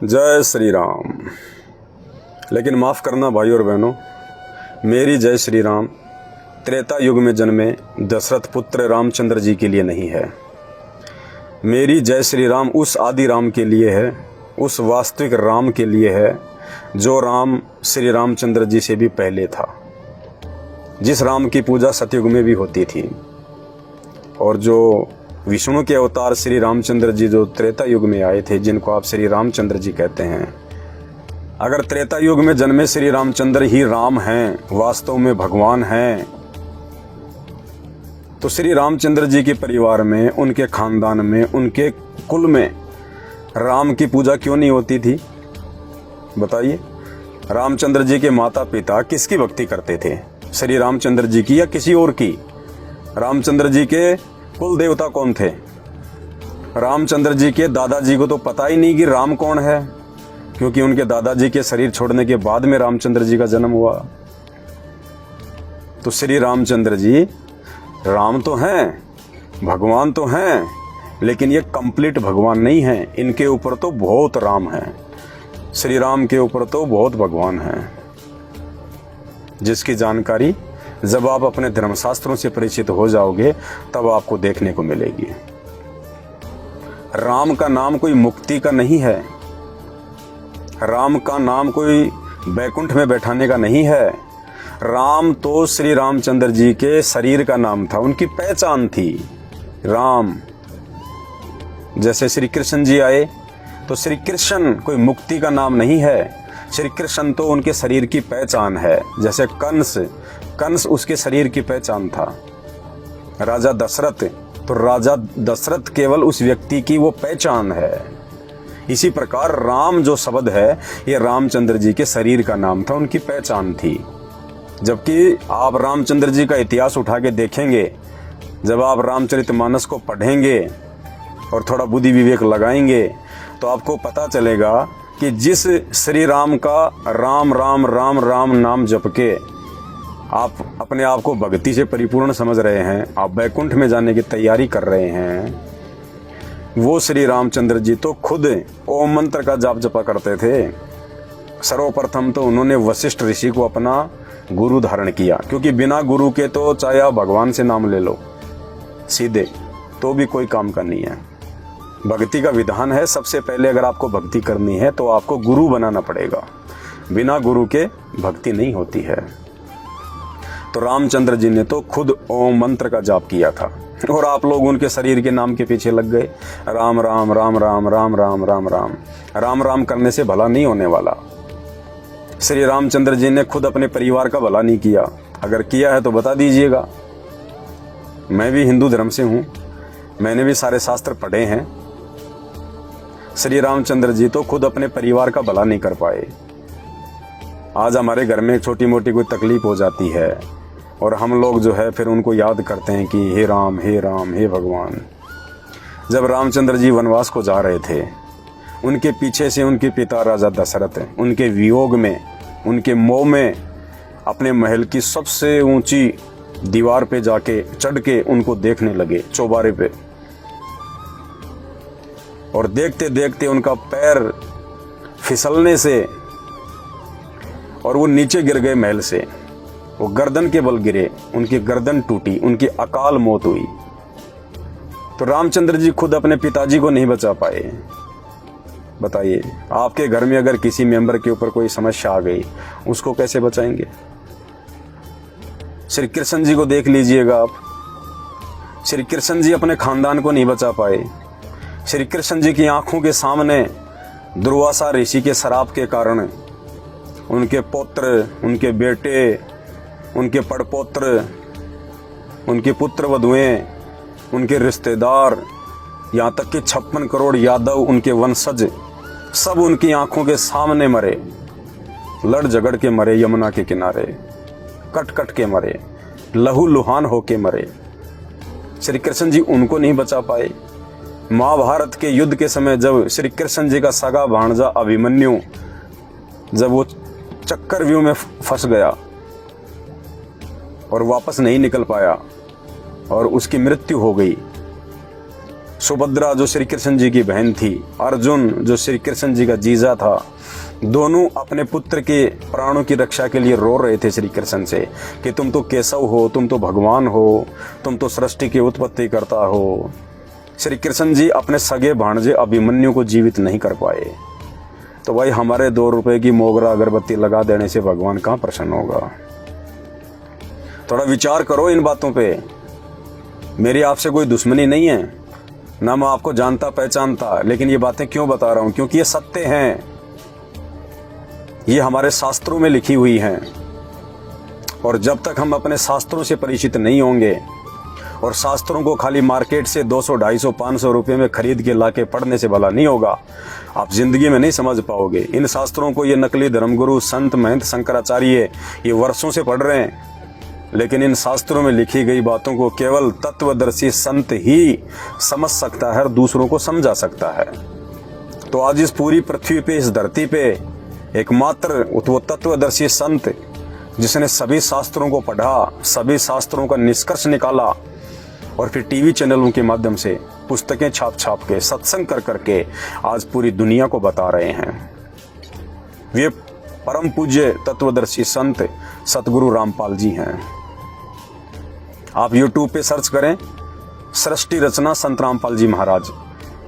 जय श्री राम। लेकिन माफ़ करना भाई और बहनों, मेरी जय श्री राम त्रेता युग में जन्मे दशरथ पुत्र रामचंद्र जी के लिए नहीं है। मेरी जय श्री राम उस आदि राम के लिए है, उस वास्तविक राम के लिए है जो राम श्री रामचंद्र जी से भी पहले था, जिस राम की पूजा सतयुग में भी होती थी, और जो विष्णु के अवतार श्री रामचंद्र जी जो त्रेता युग में आए थे, जिनको आप श्री रामचंद्र जी कहते हैं। अगर त्रेता युग में जन्मे श्री रामचंद्र ही राम हैं, वास्तव में भगवान हैं, तो श्री रामचंद्र जी के परिवार में, उनके खानदान में, उनके कुल में राम की पूजा क्यों नहीं होती थी? बताइए। रामचंद्र जी के माता पिता किसकी भक्ति करते थे? श्री रामचंद्र जी की या किसी और की? रामचंद्र जी के कुल देवता कौन थे? रामचंद्र जी के दादाजी को तो पता ही नहीं कि राम कौन है, क्योंकि उनके दादाजी के शरीर छोड़ने के बाद में रामचंद्र जी का जन्म हुआ। तो श्री रामचंद्र जी राम तो हैं, भगवान तो हैं, लेकिन ये कंप्लीट भगवान नहीं हैं। इनके ऊपर तो बहुत राम हैं, श्री राम के ऊपर तो बहुत भगवान हैं, जिसकी जानकारी जब आप अपने धर्मशास्त्रों से परिचित हो जाओगे तब आपको देखने को मिलेगी। राम का नाम कोई मुक्ति का नहीं है, राम का नाम कोई बैकुंठ में बैठाने का नहीं है। राम तो श्री रामचंद्र जी के शरीर का नाम था, उनकी पहचान थी राम। जैसे श्री कृष्ण जी आए तो श्री कृष्ण कोई मुक्ति का नाम नहीं है, श्री कृष्ण तो उनके शरीर की पहचान है। जैसे कंस उसके शरीर की पहचान था। राजा दशरथ तो राजा दशरथ केवल उस व्यक्ति की वो पहचान है। इसी प्रकार राम जो शब्द है ये रामचंद्र जी के शरीर का नाम था, उनकी पहचान थी। जबकि आप रामचंद्र जी का इतिहास उठा के देखेंगे, जब आप रामचरितमानस को पढ़ेंगे और थोड़ा बुद्धि विवेक लगाएंगे तो आपको पता चलेगा कि जिस श्री राम का राम राम राम राम नाम जप के आप अपने आप को भक्ति से परिपूर्ण समझ रहे हैं, आप बैकुंठ में जाने की तैयारी कर रहे हैं, वो श्री रामचंद्र जी तो खुद ओम मंत्र का जाप जपा करते थे। सर्वप्रथम तो उन्होंने वशिष्ठ ऋषि को अपना गुरु धारण किया, क्योंकि बिना गुरु के तो चाहे आप भगवान से नाम ले लो सीधे, तो भी कोई काम का नहीं है। भक्ति का विधान है, सबसे पहले अगर आपको भक्ति करनी है तो आपको गुरु बनाना पड़ेगा, बिना गुरु के भक्ति नहीं होती है। तो रामचंद्र जी ने तो खुद ओम मंत्र का जाप किया था, और आप लोग उनके शरीर के नाम के पीछे लग गए। राम राम राम राम राम राम राम राम राम राम करने से भला नहीं होने वाला। श्री रामचंद्र जी ने खुद अपने परिवार का भला नहीं किया, अगर किया है तो बता दीजिएगा। मैं भी हिंदू धर्म से हूँ, मैंने भी सारे शास्त्र पढ़े हैं। श्री रामचंद्र जी तो खुद अपने परिवार का भला नहीं कर पाए। आज हमारे घर में छोटी मोटी कोई तकलीफ हो जाती है और हम लोग जो है फिर उनको याद करते हैं कि हे राम हे भगवान। जब रामचंद्र जी वनवास को जा रहे थे, उनके पीछे से उनके पिता राजा दशरथ उनके वियोग में, उनके मोह में अपने महल की सबसे ऊंची दीवार पे जाके चढ़ के उनको देखने लगे, चौबारे पे, और देखते देखते उनका पैर फिसलने से और वो नीचे गिर गए महल से। वो गर्दन के बल गिरे, उनकी गर्दन टूटी, उनकी अकाल मौत हुई। तो रामचंद्र जी खुद अपने पिताजी को नहीं बचा पाए। बताइए, आपके घर में अगर किसी मेंबर के ऊपर कोई समस्या आ गई, उसको कैसे बचाएंगे? श्री कृष्ण जी को देख लीजिएगा आप, श्री कृष्ण जी अपने खानदान को नहीं बचा पाए। श्री कृष्ण जी की आंखों के सामने दुर्वासा ऋषि के श्राप के कारण उनके पुत्र, उनके बेटे, उनके पड़पोत्र, उनके पुत्र वधुएं, उनके रिश्तेदार, यहाँ तक कि 56 करोड़ यादव, उनके वंशज, सब उनकी आंखों के सामने मरे, लड़ झगड़ के मरे, यमुना के किनारे कट कट के मरे, लहू लुहान होके मरे। श्री कृष्ण जी उनको नहीं बचा पाए। महाभारत के युद्ध के समय जब श्री कृष्ण जी का सगा भांजा अभिमन्यु जब वो चक्रव्यूह में फंस गया और वापस नहीं निकल पाया और उसकी मृत्यु हो गई, सुभद्रा जो श्री कृष्ण जी की बहन थी, अर्जुन जो श्री कृष्ण जी का जीजा था, दोनों अपने पुत्र के प्राणों की रक्षा के लिए रो रहे थे श्री कृष्ण से कि तुम तो केशव हो, तुम तो भगवान हो, तुम तो सृष्टि की उत्पत्ति करता हो। श्री कृष्ण जी अपने सगे भांजे अभिमन्यु को जीवित नहीं कर पाए। तो भाई हमारे 2 रुपए की मोगरा अगरबत्ती लगा देने से भगवान कहाँ प्रसन्न होगा? थोड़ा विचार करो इन बातों पे। मेरी आपसे कोई दुश्मनी नहीं है, ना मैं आपको जानता पहचानता, लेकिन ये बातें क्यों बता रहा हूं? क्योंकि ये सत्य हैं, ये हमारे शास्त्रों में लिखी हुई हैं। और जब तक हम अपने शास्त्रों से परिचित नहीं होंगे, और शास्त्रों को खाली मार्केट से 200, 250, 500 रुपए में खरीद के लाके पढ़ने से भला नहीं होगा, आप जिंदगी में नहीं समझ पाओगे। इन शास्त्रों को ये नकली धर्मगुरु संत महंत शंकराचार्य ये वर्षों से पढ़ रहे हैं, लेकिन इन शास्त्रों में लिखी गई बातों को केवल तत्वदर्शी संत ही समझ सकता है और दूसरों को समझा सकता है। तो आज इस पूरी पृथ्वी पे, इस धरती पे एकमात्र वो तत्वदर्शी संत जिसने सभी शास्त्रों को पढ़ा, सभी शास्त्रों का निष्कर्ष निकाला और फिर टीवी चैनलों के माध्यम से पुस्तकें छाप छाप के, सत्संग कर करके आज पूरी दुनिया को बता रहे हैं। वे परम पूज्य तत्वदर्शी संत सतगुरु रामपाल जी हैं। आप YouTube पे सर्च करें सृष्टि रचना संत रामपाल जी महाराज।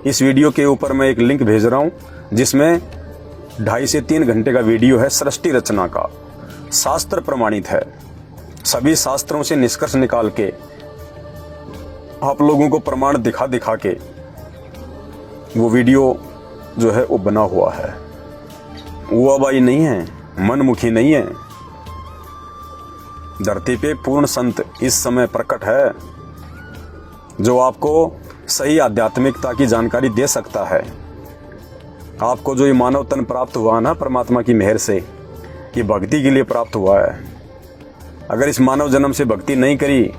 इस वीडियो के ऊपर मैं एक लिंक भेज रहा हूं जिसमें 2.5 से 3 घंटे का वीडियो है सृष्टि रचना का, शास्त्र प्रमाणित है। सभी शास्त्रों से निष्कर्ष निकाल के आप लोगों को प्रमाण दिखा दिखा के वो वीडियो जो है वो बना हुआ है। वो अबाई नहीं है, मनमुखी नहीं है। धरती पे पूर्ण संत इस समय प्रकट है जो आपको सही आध्यात्मिकता की जानकारी दे सकता है। आपको जो ये मानव तन प्राप्त हुआ ना परमात्मा की मेहर से, ये भक्ति के लिए प्राप्त हुआ है। अगर इस मानव जन्म से भक्ति नहीं करी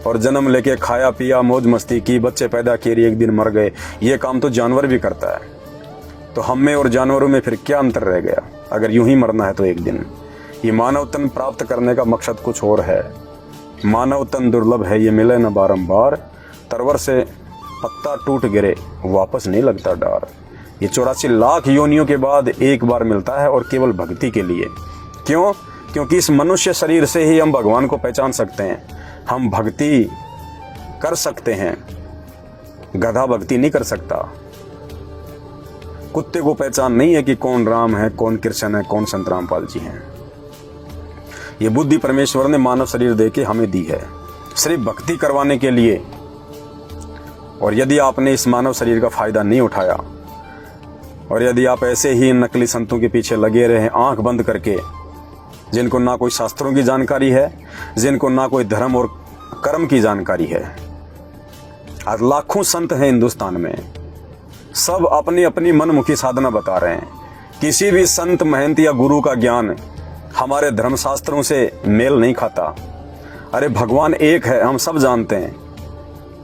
और जन्म लेके खाया पिया मौज मस्ती की, बच्चे पैदा किए, एक दिन मर गए, ये काम तो जानवर भी करता है। तो हम में और जानवरों में फिर क्या अंतर रह गया? अगर यूं ही मरना है तो एक दिन। ये मानव तन प्राप्त करने का मकसद कुछ और है। मानव तन दुर्लभ है, ये मिले न बारंबार, तरवर से पत्ता टूट गिरे वापस नहीं लगता डार। ये 84 लाख योनियों के बाद एक बार मिलता है और केवल भक्ति के लिए। क्यों? क्योंकि इस मनुष्य शरीर से ही हम भगवान को पहचान सकते हैं, हम भक्ति कर सकते हैं। गधा भक्ति नहीं कर सकता। कुत्ते को पहचान नहीं है कि कौन राम है, कौन कृष्ण है, कौन संत रामपाल जी हैं। ये बुद्धि परमेश्वर ने मानव शरीर देके हमें दी है सिर्फ भक्ति करवाने के लिए। और यदि आपने इस मानव शरीर का फायदा नहीं उठाया और यदि आप ऐसे ही नकली संतों के पीछे लगे रहे आंख बंद करके, जिनको ना कोई शास्त्रों की जानकारी है, जिनको ना कोई धर्म और कर्म की जानकारी है। आज लाखों संत हैं हिंदुस्तान में, सब अपनी अपनी मनमुखी साधना बता रहे हैं। किसी भी संत महंत या गुरु का ज्ञान हमारे धर्मशास्त्रों से मेल नहीं खाता। अरे भगवान एक है, हम सब जानते हैं,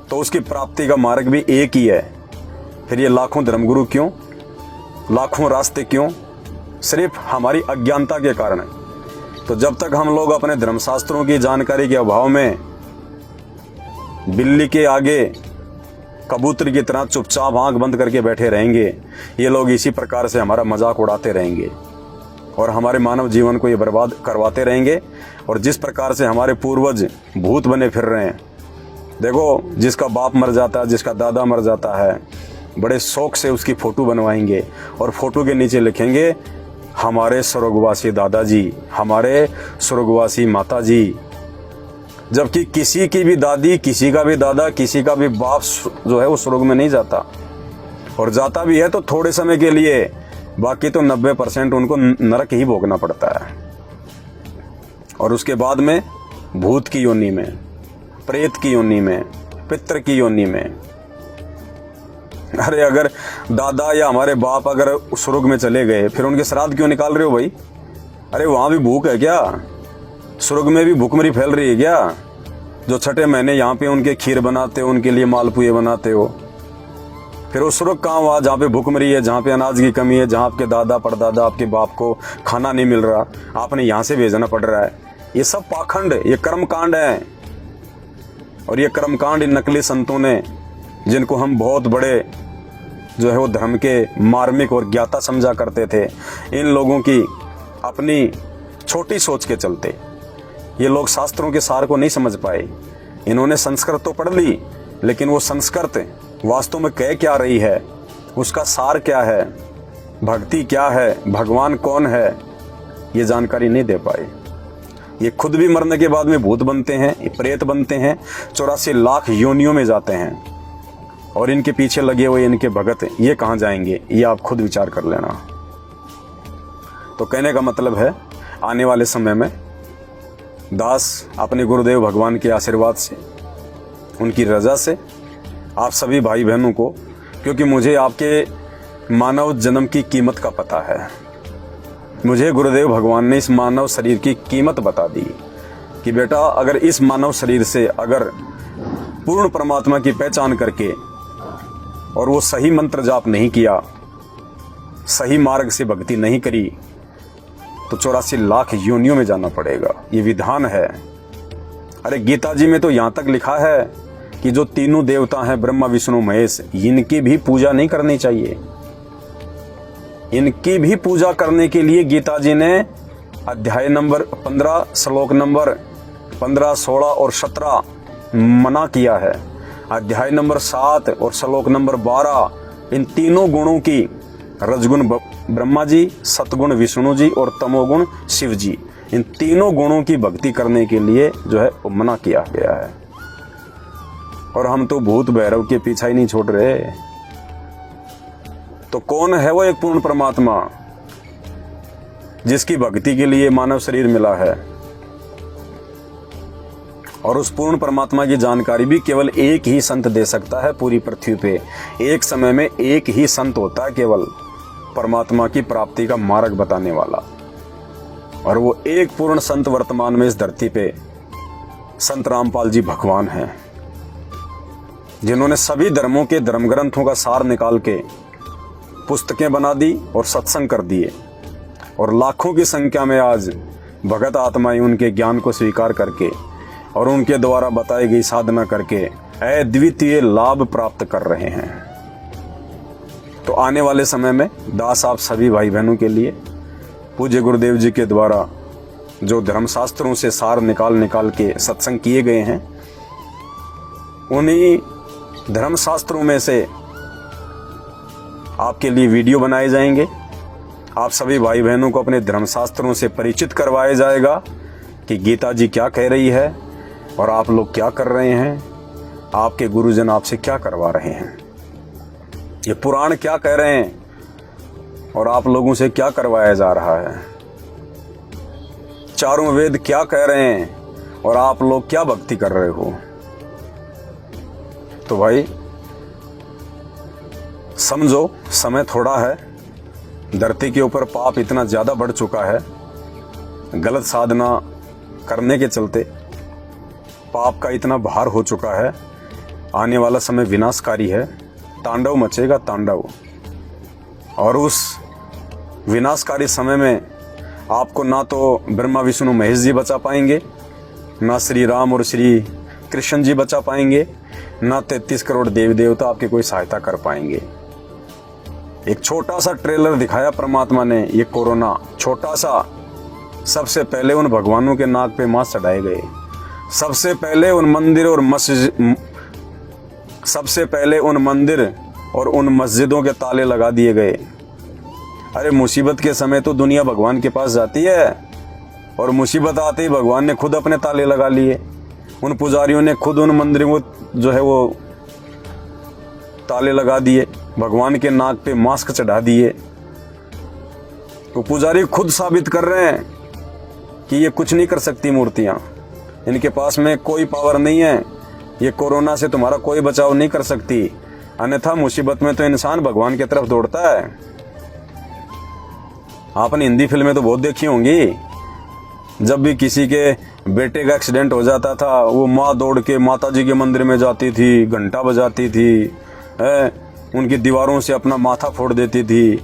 तो उसकी प्राप्ति का मार्ग भी एक ही है। फिर ये लाखों धर्मगुरु क्यों, लाखों रास्ते क्यों? सिर्फ हमारी अज्ञानता के कारण। तो जब तक हम लोग अपने धर्मशास्त्रों की जानकारी के अभाव में बिल्ली के आगे कबूतर की तरह चुपचाप आंख बंद करके बैठे रहेंगे, ये लोग इसी प्रकार से हमारा मजाक उड़ाते रहेंगे और हमारे मानव जीवन को ये बर्बाद करवाते रहेंगे। और जिस प्रकार से हमारे पूर्वज भूत बने फिर रहे हैं, देखो जिसका बाप मर जाता है, जिसका दादा मर जाता है, बड़े शौक से उसकी फोटो बनवाएंगे और फोटो के नीचे लिखेंगे हमारे स्वर्गवासी दादाजी, हमारे स्वर्गवासी माता जी। जबकि किसी की भी दादी, किसी का भी दादा, किसी का भी बाप जो है वो स्वर्ग में नहीं जाता, और जाता भी है तो थोड़े समय के लिए, बाकी तो 90% उनको नरक ही भोगना पड़ता है। और उसके बाद में भूत की योनि में, प्रेत की योनि में, पितृ की योनि में। अरे अगर दादा या हमारे बाप अगर स्वर्ग में चले गए, फिर उनके श्राद्ध क्यों निकाल रहे हो भाई? अरे वहां भी भूख है क्या? स्वर्ग में भी भूखमरी फैल रही है क्या? जो छठे महीने यहाँ पे उनके खीर बनाते हो, उनके लिए मालपुए बनाते हो, फिर वो स्वर्ग कहाँ हुआ जहाँ पे भूखमरी है, जहाँ पे अनाज की कमी है, जहाँ आपके दादा परदादा आपके बाप को खाना नहीं मिल रहा, आपने यहाँ से भेजना पड़ रहा है। ये सब पाखंड, ये कर्मकांड है। और ये कर्मकांड इन नकली संतों ने जिनको हम बहुत बड़े जो है वो धर्म के मार्मिक और ज्ञाता समझा करते थे, इन लोगों की अपनी छोटी सोच के चलते ये लोग शास्त्रों के सार को नहीं समझ पाए। इन्होंने संस्कृत तो पढ़ ली, लेकिन वो संस्कृत वास्तव में कह क्या रही है, उसका सार क्या है, भक्ति क्या है, भगवान कौन है, ये जानकारी नहीं दे पाए। ये खुद भी मरने के बाद में भूत बनते हैं, ये प्रेत बनते हैं, 84 लाख योनियों में जाते हैं, और इनके पीछे लगे हुए इनके भगत ये कहाँ जाएंगे, ये आप खुद विचार कर लेना। तो कहने का मतलब है, आने वाले समय में दास अपने गुरुदेव भगवान के आशीर्वाद से, उनकी रजा से, आप सभी भाई बहनों को, क्योंकि मुझे आपके मानव जन्म की कीमत का पता है, मुझे गुरुदेव भगवान ने इस मानव शरीर की कीमत बता दी कि बेटा अगर इस मानव शरीर से अगर पूर्ण परमात्मा की पहचान करके और वो सही मंत्र जाप नहीं किया, सही मार्ग से भक्ति नहीं करी, तो 84 लाख योनियों में जाना पड़ेगा। ये विधान है। अरे गीता जी में तो यहां तक लिखा है कि जो तीनों देवता हैं ब्रह्मा विष्णु महेश, इनकी भी पूजा नहीं करनी चाहिए। इनकी भी पूजा करने के लिए गीता जी ने अध्याय नंबर 15 श्लोक नंबर 15, 16 और 17 मना किया है। अध्याय नंबर 7 और श्लोक नंबर 12 इन तीनों गुणों की, रजगुण ब्रह्मा जी, सतगुण विष्णु जी और तमोगुण शिव जी, इन तीनों गुणों की भक्ति करने के लिए जो है वो मना किया गया है। और हम तो भूत भैरव के पीछा ही नहीं छोड़ रहे। तो कौन है वो एक पूर्ण परमात्मा जिसकी भक्ति के लिए मानव शरीर मिला है? और उस पूर्ण परमात्मा की जानकारी भी केवल एक ही संत दे सकता है पूरी पृथ्वी पे। एक समय में एक ही संत होता है केवल परमात्मा की प्राप्ति का मार्ग बताने वाला, और वो एक पूर्ण संत वर्तमान में इस धरती पे संत रामपाल जी भगवान हैं, जिन्होंने सभी धर्मों के धर्म ग्रंथों का सार निकाल के पुस्तकें बना दी और सत्संग कर दिए, और लाखों की संख्या में आज भगत आत्माएं उनके ज्ञान को स्वीकार करके और उनके द्वारा बताई गई साधना करके अद्वितीय लाभ प्राप्त कर रहे हैं। तो आने वाले समय में दास आप सभी भाई बहनों के लिए पूज्य गुरुदेव जी के द्वारा जो धर्मशास्त्रों से सार निकाल के सत्संग किए गए हैं, उन्हीं धर्मशास्त्रों में से आपके लिए वीडियो बनाए जाएंगे। आप सभी भाई बहनों को अपने धर्मशास्त्रों से परिचित करवाया जाएगा कि गीता जी क्या कह रही है और आप लोग क्या कर रहे हैं, आपके गुरुजन आपसे क्या करवा रहे हैं, ये पुराण क्या कह रहे हैं और आप लोगों से क्या करवाया जा रहा है, चारों वेद क्या कह रहे हैं और आप लोग क्या भक्ति कर रहे हो। तो भाई समझो, समय थोड़ा है, धरती के ऊपर पाप इतना ज्यादा बढ़ चुका है, गलत साधना करने के चलते पाप का इतना भार हो चुका है। आने वाला समय विनाशकारी है, तांडव मचेगा तांडव, और उस विनाशकारी समय में आपको ना तो ब्रह्मा विष्णु महेश जी बचा पाएंगे, ना श्री राम और श्री कृष्ण जी बचा पाएंगे, ना 33 करोड़ देवी देवता आपकी कोई सहायता कर पाएंगे। एक छोटा सा ट्रेलर दिखाया परमात्मा ने, ये कोरोना छोटा सा, सबसे पहले उन भगवानों के नाक पे मांस चढ़ाए गए, सबसे पहले उन मंदिर और उन मस्जिदों के ताले लगा दिए गए। अरे मुसीबत के समय तो दुनिया भगवान के पास जाती है, और मुसीबत आते ही भगवान ने खुद अपने ताले लगा लिए। उन पुजारियों ने खुद उन मंदिरों को जो है वो ताले लगा दिए, भगवान के नाक पे मास्क चढ़ा दिए। तो पुजारी खुद साबित कर रहे हैं कि ये कुछ नहीं कर सकती मूर्तियां, इनके पास में कोई पावर नहीं है, ये कोरोना से तुम्हारा कोई बचाव नहीं कर सकती। अन्यथा मुसीबत में तो इंसान भगवान की तरफ दौड़ता है। आपने हिंदी फिल्में तो बहुत देखी होंगी, जब भी किसी के बेटे का एक्सीडेंट हो जाता था, वो माँ दौड़ के माता जी के मंदिर में जाती थी, घंटा बजाती थी, उनकी दीवारों से अपना माथा फोड़ देती थी।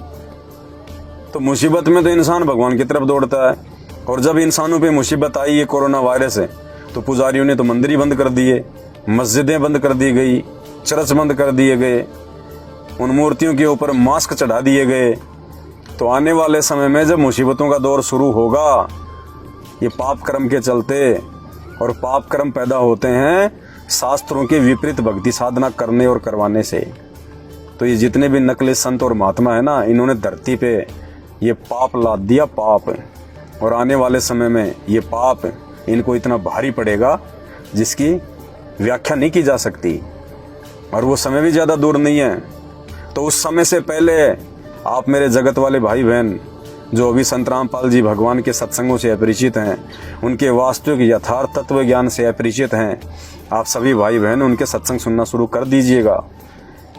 तो मुसीबत में तो इंसान भगवान की तरफ दौड़ता है, और जब इंसानों पे मुसीबत आई ये कोरोना वायरस है, तो पुजारियों ने तो मंदिर ही बंद कर दिए, मस्जिदें बंद कर दी गई, चर्च बंद कर दिए गए, उन मूर्तियों के ऊपर मास्क चढ़ा दिए गए, तो आने वाले समय में जब मुसीबतों का दौर शुरू होगा, ये पाप कर्म के चलते, और पाप कर्म पैदा होते हैं शास्त्रों के विपरीत भक्ति साधना करने और करवाने से। तो ये जितने भी नकली संत और महात्मा है ना, इन्होंने धरती पे ये पाप लाद दिया, पाप। और आने वाले समय में ये पाप इनको इतना भारी पड़ेगा जिसकी व्याख्या नहीं की जा सकती, और वो समय भी ज़्यादा दूर नहीं है। तो उस समय से पहले आप मेरे जगत वाले भाई बहन जो अभी संत रामपाल जी भगवान के सत्संगों से अपरिचित हैं, उनके वास्तविक यथार्थ तत्व ज्ञान से अपरिचित हैं, आप सभी भाई बहन उनके सत्संग सुनना शुरू कर दीजिएगा,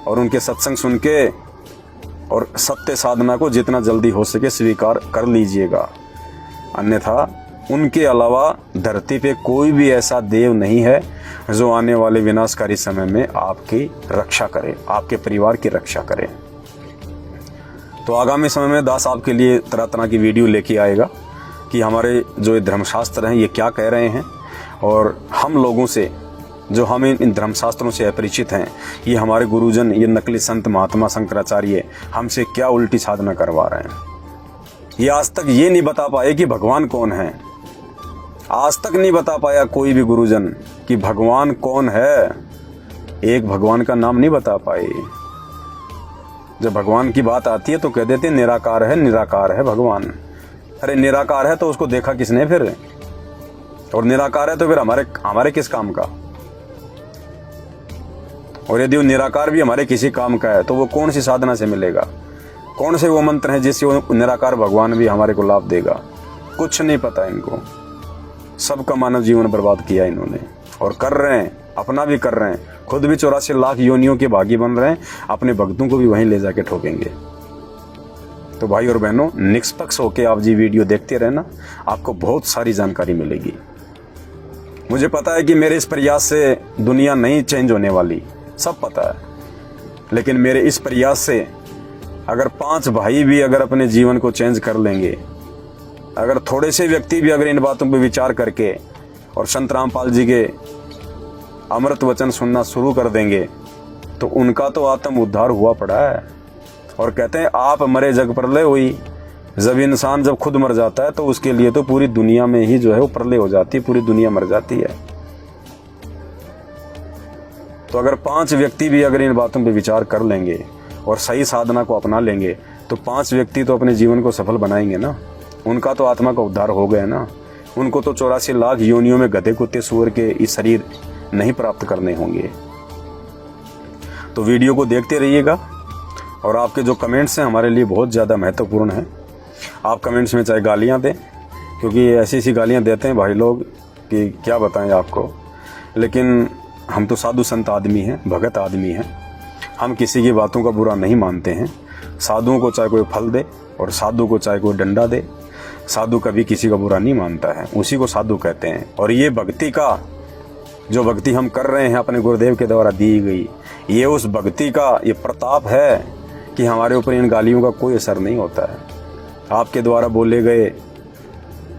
और उनके सत्संग सुन के और सत्य साधना को जितना जल्दी हो सके स्वीकार कर लीजिएगा। अन्यथा उनके अलावा धरती पे कोई भी ऐसा देव नहीं है जो आने वाले विनाशकारी समय में आपकी रक्षा करे, आपके परिवार की रक्षा करे। तो आगामी समय में दास आपके लिए तरह तरह की वीडियो लेके आएगा कि हमारे जो ये धर्मशास्त्र हैं ये क्या कह रहे हैं, और हम लोगों से जो हम इन धर्मशास्त्रों से अपरिचित हैं, ये हमारे गुरुजन, ये नकली संत महात्मा शंकराचार्य हमसे क्या उल्टी साधना करवा रहे हैं। ये आज तक ये नहीं बता पाए कि भगवान कौन है। आज तक नहीं बता पाया कोई भी गुरुजन कि भगवान कौन है। एक भगवान का नाम नहीं बता पाए। जब भगवान की बात आती है तो कह देते निराकार है, निराकार है भगवान। अरे निराकार है तो उसको देखा किसने फिर? और निराकार है तो फिर हमारे किस काम का? और यदि वो निराकार भी हमारे किसी काम का है तो वो कौन सी साधना से मिलेगा? कौन से वो मंत्र हैं जिससे वो निराकार भगवान भी हमारे को लाभ देगा? कुछ नहीं पता इनको। सबका मानव जीवन बर्बाद किया इन्होंने, और कर रहे हैं, अपना भी कर रहे हैं। खुद भी 84 लाख योनियों के भागी बन रहे हैं, अपने भक्तों को भी वहीं ले जाके ठोकेंगे। तो भाई और बहनों, निष्पक्ष होके आप जी वीडियो देखते रहना, आपको बहुत सारी जानकारी मिलेगी। मुझे पता है कि मेरे इस प्रयास से दुनिया नहीं चेंज होने वाली, सब पता है, लेकिन मेरे इस प्रयास से अगर 5 भाई भी अगर अपने जीवन को चेंज कर लेंगे, अगर थोड़े से व्यक्ति भी अगर इन बातों पर विचार करके और संत रामपाल जी के अमृत वचन सुनना शुरू कर देंगे, तो उनका तो आत्म उद्धार हुआ पड़ा है। और कहते हैं आप मरे जग प्रलय हुई। जब इंसान जब खुद मर जाता है तो उसके लिए तो पूरी दुनिया में ही जो है वो प्रलय हो जाती है, पूरी दुनिया मर जाती है। तो अगर 5 व्यक्ति भी अगर इन बातों पर विचार कर लेंगे और सही साधना को अपना लेंगे, तो 5 व्यक्ति तो अपने जीवन को सफल बनाएंगे ना। उनका तो आत्मा का उद्धार हो गया ना। उनको तो 84 लाख योनियों में गधे कुत्ते सूअर के इस शरीर नहीं प्राप्त करने होंगे। तो वीडियो को देखते रहिएगा, और आपके जो कमेंट्स हैं हमारे लिए बहुत ज़्यादा महत्वपूर्ण हैं। आप कमेंट्स में चाहे गालियां दें, क्योंकि ऐसी ऐसी गालियां देते हैं भाई लोग कि क्या बताएं आपको। लेकिन हम तो साधु संत आदमी हैं, भगत आदमी हैं, हम किसी की बातों का बुरा नहीं मानते हैं। साधुओं को चाहे कोई फल दे और साधु को चाहे कोई डंडा दे, साधु कभी किसी का बुरा नहीं मानता है, उसी को साधु कहते हैं। और ये भक्ति का जो भक्ति हम कर रहे हैं अपने गुरुदेव के द्वारा दी गई, ये उस भक्ति का ये प्रताप है कि हमारे ऊपर इन गालियों का कोई असर नहीं होता है। आपके द्वारा बोले गए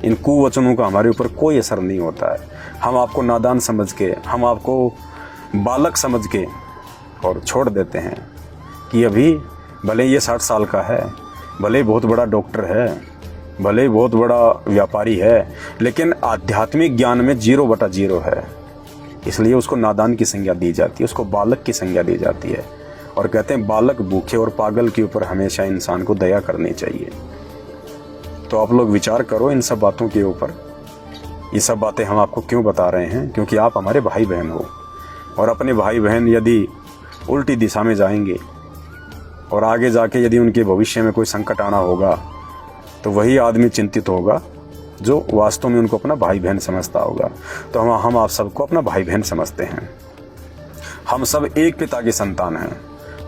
इन कुवचनों का हमारे ऊपर कोई असर नहीं होता है। हम आपको नादान समझ के, हम आपको बालक समझ के और छोड़ देते हैं कि अभी भले ये 60 साल का है, भले बहुत बड़ा डॉक्टर है, भले बहुत बड़ा व्यापारी है, लेकिन आध्यात्मिक ज्ञान में 0/0 है। इसलिए उसको नादान की संज्ञा दी जाती है, उसको बालक की संज्ञा दी जाती है। और कहते हैं बालक भूखे और पागल के ऊपर हमेशा इंसान को दया करनी चाहिए। तो आप लोग विचार करो इन सब बातों के ऊपर। ये सब बातें हम आपको क्यों बता रहे हैं? क्योंकि आप हमारे भाई बहन हो, और अपने भाई बहन यदि उल्टी दिशा में जाएंगे और आगे जाके यदि उनके भविष्य में कोई संकट आना होगा, तो वही आदमी चिंतित होगा जो वास्तव में उनको अपना भाई बहन समझता होगा। तो हम आप सबको अपना भाई बहन समझते हैं। हम सब एक पिता की संतान हैं,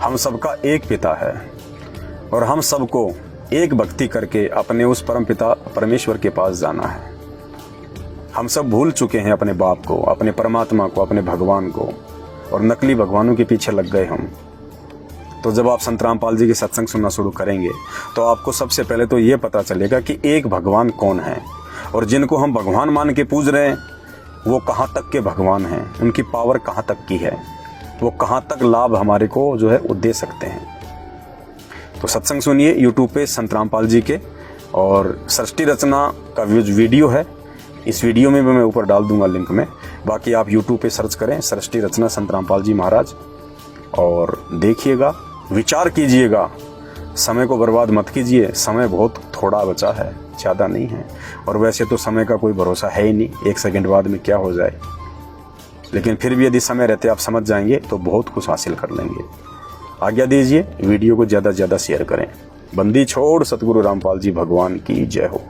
हम सबका एक पिता है, और हम सबको एक भक्ति करके अपने उस परम पिता परमेश्वर के पास जाना है। हम सब भूल चुके हैं अपने बाप को, अपने परमात्मा को, अपने भगवान को, और नकली भगवानों के पीछे लग गए हम। तो जब आप संत रामपाल जी के सत्संग सुनना शुरू करेंगे तो आपको सबसे पहले तो ये पता चलेगा कि एक भगवान कौन है, और जिनको हम भगवान मान के पूज रहे हैं वो कहाँ तक के भगवान हैं, उनकी पावर कहाँ तक की है। वो कहाँ तक लाभ हमारे को जो है वो दे सकते हैं। तो सत्संग सुनिए यूट्यूब पे संत रामपाल जी के, और सृष्टि रचना का वीडियो है, इस वीडियो में भी मैं ऊपर डाल दूंगा लिंक में। बाकी आप यूट्यूब पे सर्च करें सृष्टि रचना संत रामपाल जी महाराज, और देखिएगा, विचार कीजिएगा, समय को बर्बाद मत कीजिए। समय बहुत थोड़ा बचा है, ज़्यादा नहीं है, और वैसे तो समय का कोई भरोसा है ही नहीं, 1 सेकंड बाद में क्या हो जाए। लेकिन फिर भी यदि समय रहते आप समझ जाएंगे तो बहुत कुछ हासिल कर लेंगे। आज्ञा दीजिए, वीडियो को ज़्यादा से ज़्यादा शेयर करें। बंदी छोड़ सतगुरु रामपाल जी भगवान की जय हो।